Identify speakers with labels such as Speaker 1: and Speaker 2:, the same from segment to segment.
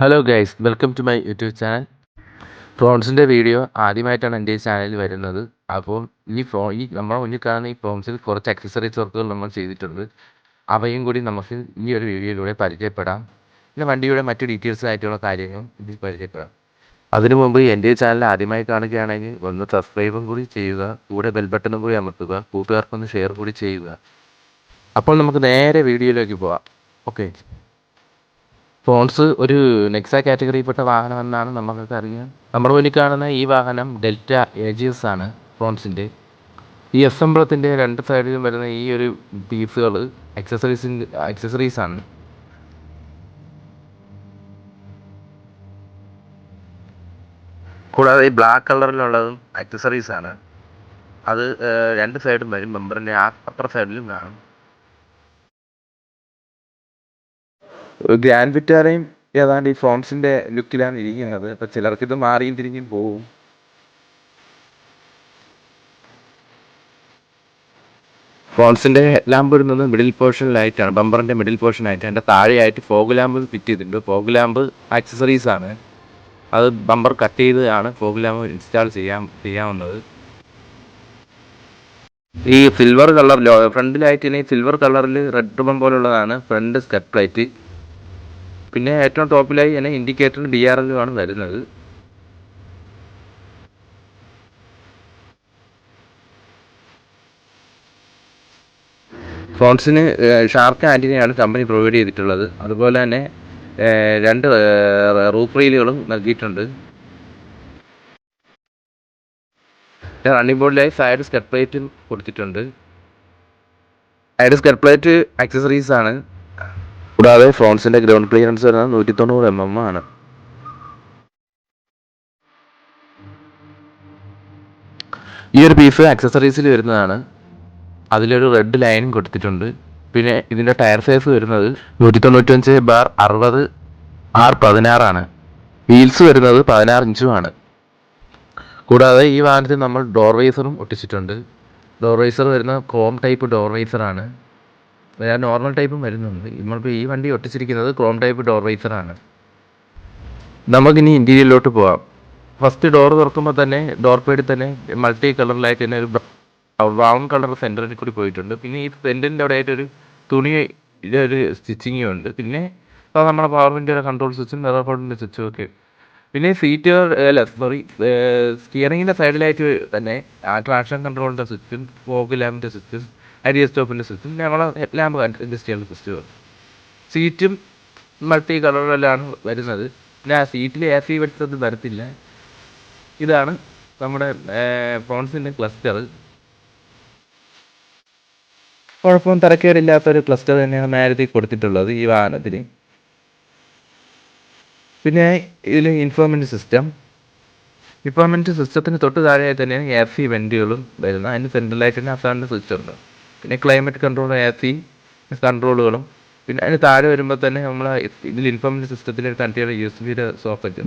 Speaker 1: Hello guys, welcome to my YouTube channel. പ്രോൺസിൻ്റെ video ആദ്യമായിട്ടാണ് എൻ്റെ ഈ ചാനലിൽ വരുന്നത്. അപ്പോൾ നമ്മുടെ മുന്നിൽ കാണുന്ന ഈ പ്രോൺസിൽ കുറച്ച് അക്സസറീസ് വർക്കുകൾ നമ്മൾ ചെയ്തിട്ടുണ്ട്. അവയും കൂടി നമുക്ക് ഈ ഒരു വീഡിയോയിലൂടെ പരിചയപ്പെടാം. പിന്നെ വണ്ടിയുടെ മറ്റു ഡീറ്റെയിൽസ് ആയിട്ടുള്ള കാര്യങ്ങളും ഇതിൽ പരിചയപ്പെടാം. അതിനു മുമ്പ് എൻ്റെ ഈ ചാനൽ ആദ്യമായി കാണുകയാണെങ്കിൽ ഒന്ന് സബ്സ്ക്രൈബും കൂടി ചെയ്യുക, കൂടെ ബെൽ ബട്ടണും കൂടി അമർത്തുക, കൂട്ടുകാർക്കൊന്ന് ഷെയർ കൂടി ചെയ്യുക. അപ്പോൾ നമുക്ക് നേരെ വീഡിയോയിലേക്ക് പോവാം. ഓക്കെ. ഫ്രോൺസ് ഒരു നെക്സ കാറ്റഗറിയിൽപ്പെട്ട വാഹനമെന്നാണ് നമുക്കൊക്കെ അറിയാം. നമ്മുടെ മുന്നിൽ കാണുന്ന ഈ വാഹനം ഡെൽറ്റ ഏജിയസ് ആണ് ഫ്രോൺസിൻ്റെ. ഈ എംബ്ലത്തിൻ്റെ രണ്ട് സൈഡിലും വരുന്ന ഈ ഒരു പീസുകൾ അക്സസറീസാണ്. കൂടാതെ ഈ ബ്ലാക്ക് കളറിലുള്ളതും അക്സസറീസാണ്. അത് രണ്ട് സൈഡും വരും. ബമ്പറിൻ്റെ അപ്പർ സൈഡിലും കാണും. ഗ്രാൻഡ് വിറ്റാരയും ഏതാണ്ട് ഈ ഫ്രോൺസിൻ്റെ ലുക്കിലാണ് ഇരിക്കുന്നത്. അപ്പോൾ ചിലർക്കിത് മാറിയും തിരിഞ്ഞും പോവും. ഫ്രോൺസിൻ്റെ ലാമ്പ് വരുന്നത് മിഡിൽ പോർഷനിലായിട്ടാണ്, ബമ്പറിൻ്റെ മിഡിൽ പോർഷനായിട്ട്. അതിൻ്റെ താഴെയായിട്ട് ഫോഗ് ലാമ്പ് ഫിറ്റ് ചെയ്തിട്ടുണ്ട്. ഫോഗ് ലാമ്പ് ആക്സസറീസാണ്. അത് ബമ്പർ കട്ട് ചെയ്താണ് ഫോഗ് ലാമ്പ് ഇൻസ്റ്റാൾ ചെയ്യാവുന്നത്. ഈ സിൽവർ കളർ ഫ്രണ്ടിലായിട്ട് സിൽവർ കളറിൽ റെഡ് റിബൺ പോലുള്ളതാണ് ഫ്രണ്ട് സ്കട്ട് പ്ലേറ്റ്. പിന്നെ ഏറ്റവും ടോപ്പിലായി തന്നെ ഇൻഡിക്കേറ്ററും DRL ആണ് വരുന്നത്. ഫ്രോൺസിന് ഷാർക്ക് ആൻറ്റിനയാണ് കമ്പനി പ്രൊവൈഡ് ചെയ്തിട്ടുള്ളത്. അതുപോലെ തന്നെ രണ്ട് റൂഫ് റീലുകളും നൽകിയിട്ടുണ്ട്. റണ്ണിംഗ് ബോർഡിലായി സൈഡ് സ്കട്ട് പ്ലേറ്റും കൊടുത്തിട്ടുണ്ട്. സൈഡ് സ്കട്ട് പ്ലേറ്റ് ആക്സസറീസ് ആണ്. കൂടാതെ ഫ്രോൺസിൻ്റെ ഗ്രൗണ്ട് ക്ലിയറൻസ് വരുന്നത് 190 mm ആണ്. ഈ ഒരു പീസ് ആക്സസറീസിൽ വരുന്നതാണ്. അതിലൊരു റെഡ് ലൈനും കൊടുത്തിട്ടുണ്ട്. പിന്നെ ഇതിൻ്റെ ടയർ സൈസ് വരുന്നത് 195/60 R16 ആണ്. വീൽസ് വരുന്നത് 16 ഇഞ്ചുമാണ്. കൂടാതെ ഈ വാഹനത്തിൽ നമ്മൾ ഡോർ വൈസറും ഒട്ടിച്ചിട്ടുണ്ട്. ഡോർ വൈസർ വരുന്ന ക്രോം ടൈപ്പ് ഡോർ വൈസറാണ്. നോർമൽ ടൈപ്പും വരുന്നുണ്ട്. നമ്മളിപ്പോൾ ഈ വണ്ടി ഒട്ടിച്ചിരിക്കുന്നത് ക്രോം ടൈപ്പ് ഡോർ വൈസറാണ്. നമുക്കിനി ഇൻറ്റീരിയറിലോട്ട് പോകാം. ഫസ്റ്റ് ഡോർ തുറക്കുമ്പോൾ തന്നെ ഡോർ പേഡിൽ തന്നെ മൾട്ടി കളറിലായിട്ട് തന്നെ ഒരു ബ്രൗൺ കളർ സെൻറ്ററിൽ കൂടി പോയിട്ടുണ്ട്. പിന്നെ ഈ സെൻറ്ററിൻ്റെ അവിടെ ആയിട്ടൊരു തുണി ഒരു സ്റ്റിച്ചിങ്ങും ഉണ്ട്. പിന്നെ നമ്മുടെ പവർ വിൻഡോയുടെ കൺട്രോൾ സ്വിച്ചും മിറർ ബോർഡിൻ്റെ സ്വിച്ചും ഒക്കെ. പിന്നെ സ്റ്റിയറിങ്ങിൻ്റെ സൈഡിലായിട്ട് തന്നെ ട്രാക്ഷൻ കൺട്രോളിൻ്റെ സ്വിച്ചും ഫോഗ് ലാമ്പിൻ്റെ സ്വിച്ചും ഐഡിയ സ്റ്റോപ്പിൻ്റെ സ്വിച്ചും ഞങ്ങളെ ലാമ്പ് അഡ്ജസ്റ്റ് ചെയ്യാനുള്ള സ്വിച്ചും. സീറ്റും മൾട്ടി കളറിലാണ് വരുന്നത്. പിന്നെ ആ സീറ്റിൽ AC വെച്ചത് വരത്തില്ല. ഇതാണ് നമ്മുടെ ഫ്രോൺസിൻ്റെ ക്ലസ്റ്റർ. കുഴപ്പമൊന്നും തരക്കേടില്ലാത്തൊരു ക്ലസ്റ്റർ തന്നെയാണ് മാരുതി കൊടുത്തിട്ടുള്ളത് ഈ വാഹനത്തിന്. പിന്നെ ഇതിൽ ഇൻഫോർമെൻറ്റ് സിസ്റ്റത്തിന് തൊട്ട് താഴെയായി തന്നെയാണ് AC വെൻറ്റുകളും വരുന്നത്. അതിന് സെൻട്രലായിട്ട് തന്നെ അസാറിൻ്റെ സ്വിച്ച് ഉണ്ട്. പിന്നെ ക്ലൈമറ്റ് കൺട്രോൾ AC കൺട്രോളുകളും. പിന്നെ അതിന് താഴെ വരുമ്പോൾ തന്നെ നമ്മൾ ഇതിൽ ഇൻഫോർമെൻറ്റ് സിസ്റ്റത്തിൽ കണക്ട് ചെയ്യുന്ന USB സോക്കറ്റ്.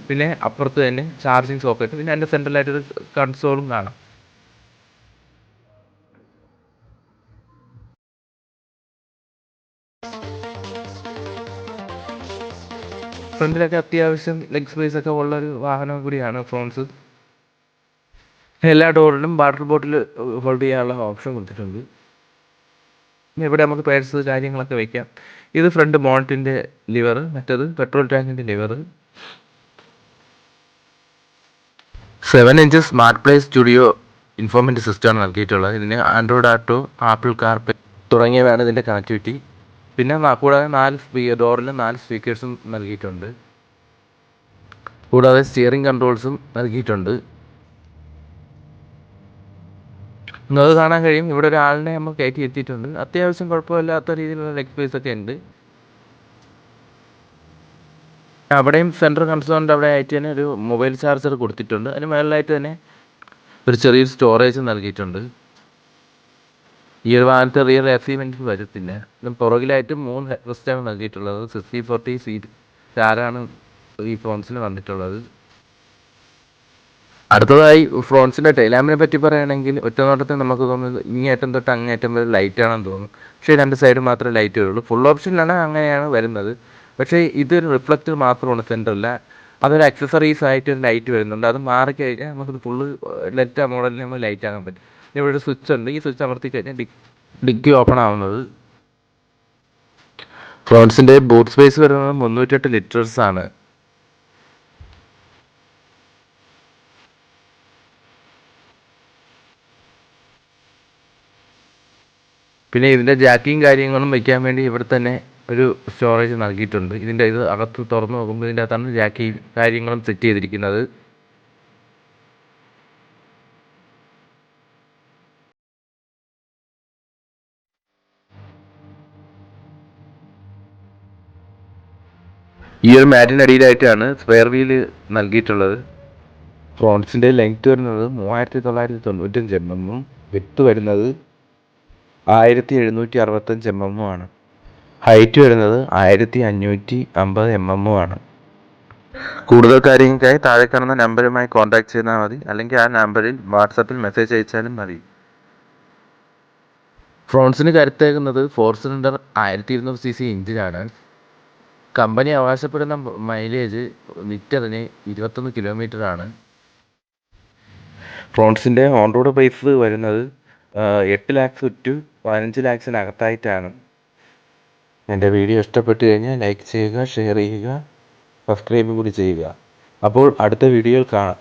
Speaker 1: പിന്നെ അപ്പുറത്ത് തന്നെ ചാർജിങ് സോക്കറ്റ്. പിന്നെ അതിൻ്റെ സെൻട്രലായിട്ടൊരു കൺസോളും കാണാം. ഫ്രണ്ടിലൊക്കെ അത്യാവശ്യം ലെഗ് സ്പേസ് ഒക്കെ ഉള്ളൊരു വാഹനം കൂടിയാണ് ഫ്രോൺസ്. എല്ലാ ഡോറിലും വാട്ടർ ബോട്ടിൽ ഹോൾഡ് ചെയ്യാനുള്ള ഓപ്ഷൻ കൊടുത്തിട്ടുണ്ട്. പിന്നെ ഇവിടെ നമുക്ക് പേഴ്സ് കാര്യങ്ങളൊക്കെ വയ്ക്കാം. ഇത് ഫ്രണ്ട് ബോണറ്റിൻ്റെ ലിവർ, മറ്റേത് പെട്രോൾ ടാങ്കിൻ്റെ lever. 7 inch smart play studio infotainment സിസ്റ്റമാണ് നൽകിയിട്ടുള്ളത്. ഇതിന് ആൻഡ്രോയിഡ് ആട്ടോ, ആപ്പിൾ കാർപ്ലേ തുടങ്ങിയവയാണ് ഇതിൻ്റെ കണക്ടിവിറ്റി. പിന്നെ കൂടാതെ ഡോറിൽ 4 സ്പീക്കേഴ്സും നൽകിയിട്ടുണ്ട്. കൂടാതെ സ്റ്റിയറിംഗ് കൺട്രോൾസും നൽകിയിട്ടുണ്ട്. നിങ്ങൾക്ക് കാണാൻ കഴിയും, ഇവിടെ ഒരാളിനെ നമ്മൾ കയറ്റി എത്തിയിട്ടുണ്ട്. അത്യാവശ്യം കുഴപ്പമില്ലാത്ത രീതിയിലുള്ള ലെഗ് സ്പേസ് ഒക്കെ ഉണ്ട്. അവിടെയും സെൻട്രൽ കൺസോളിൻ്റെ അവിടെ ആയിട്ട് തന്നെ ഒരു മൊബൈൽ ചാർജർ കൊടുത്തിട്ടുണ്ട്. അതിന് മുകളിലായിട്ട് തന്നെ ഒരു ചെറിയൊരു സ്റ്റോറേജ് നൽകിയിട്ടുണ്ട്. ഈ ഒരു വാഹനത്തെ റിയർ AC വെൻറ്റ് വരത്തില്ല. പുറകിലായിട്ട് 3 ഹെഡ് റെസ്റ്റാണ് നൽകിയിട്ടുള്ളത്. 60/40 സീറ്റ് ചാരാണ് ഈ ഫ്രോൺസിന് വന്നിട്ടുള്ളത്. അടുത്തതായി ഫ്രോൺസിൻ്റെ ടൈലാമ്പിനെ പറ്റി പറയുകയാണെങ്കിൽ ഒറ്റ നോട്ടത്തിൽ നമുക്ക് തോന്നുന്നത് ഇങ്ങേറ്റം തൊട്ട് അങ്ങേറ്റം വരെ ലൈറ്റാണെന്ന് തോന്നും. പക്ഷേ രണ്ട് സൈഡ് മാത്രമേ ലൈറ്റ് വരുള്ളൂ. ഫുൾ ഓപ്ഷനിലാണ് അങ്ങനെയാണ് വരുന്നത്. പക്ഷേ ഇതൊരു റിഫ്ലക്റ്റർ മാത്രമാണ് സെൻറ്ററിൽ. അതൊരു അക്സസറീസ് ആയിട്ട് ഒരു ലൈറ്റ് വരുന്നുണ്ട്. അത് മാറിക്കഴിഞ്ഞാൽ നമുക്കിത് ഫുള്ള് ലെറ്റ മോഡലിൽ നമ്മൾ ലൈറ്റ് ആക്കാൻ പറ്റും. ഇവിടെ ഒരു സ്വിച്ച് ഉണ്ട്. ഈ സ്വിച്ച് അമർത്തി കഴിഞ്ഞാൽ ഡിക്കി ഓപ്പൺ ആവുന്നത്. ഫ്രോൺസിൻ്റെ ബൂട്ട് സ്പേസ് വരുന്നത് 308 ലിറ്റേഴ്സ് ആണ്. പിന്നെ ഇതിൻ്റെ ജാക്കിയും കാര്യങ്ങളും വയ്ക്കാൻ വേണ്ടി ഇവിടെ തന്നെ ഒരു സ്റ്റോറേജ് നൽകിയിട്ടുണ്ട്. ഇതിൻ്റെ ഇത് അകത്ത് തുറന്ന് നോക്കുമ്പോൾ ഇതിൻ്റെ അകത്താണ് ജാക്കിയും കാര്യങ്ങളും സെറ്റ് ചെയ്തിരിക്കുന്നത്. ഈ ഒരു മാറ്റിൻ്റെ അടിയിലായിട്ടാണ് സ്പെയർ വീല് നൽകിയിട്ടുള്ളത്. ഫ്രോൺസിൻ്റെ ലെങ്ത് വരുന്നത് 3995 mm, വിഡ്ത്ത് വരുന്നത് 1765 mm ആണ്. ഹൈറ്റ് വരുന്നത് 1550 mm ആണ്. കൂടുതൽ കാര്യങ്ങൾക്കായി താഴെ കാണുന്ന നമ്പറുമായി കോൺടാക്ട് ചെയ്താൽ മതി, അല്ലെങ്കിൽ ആ നമ്പറിൽ വാട്സപ്പിൽ മെസ്സേജ് അയച്ചാലും മതി. ഫ്രോൺസിന് കരുത്തേക്കുന്നത് 4 സിലിണ്ടർ 1200cc എഞ്ചിനാണ്. കമ്പനി അവകാശപ്പെടുന്ന മൈലേജ് ലിറ്ററിന് 21 കിലോമീറ്റർ ആണ്. ഫ്രോൺസിൻ്റെ ഓൺ റോഡ് പ്രൈസ് വരുന്നത് 8 lakhs ടു 15 lakhsനകത്തായിട്ടാണ്. എൻ്റെ വീഡിയോ ഇഷ്ടപ്പെട്ട് കഴിഞ്ഞാൽ ലൈക്ക് ചെയ്യുക, ഷെയർ ചെയ്യുക, സബ്സ്ക്രൈബ് കൂടി ചെയ്യുക. അപ്പോൾ അടുത്ത വീഡിയോയിൽ കാണാം.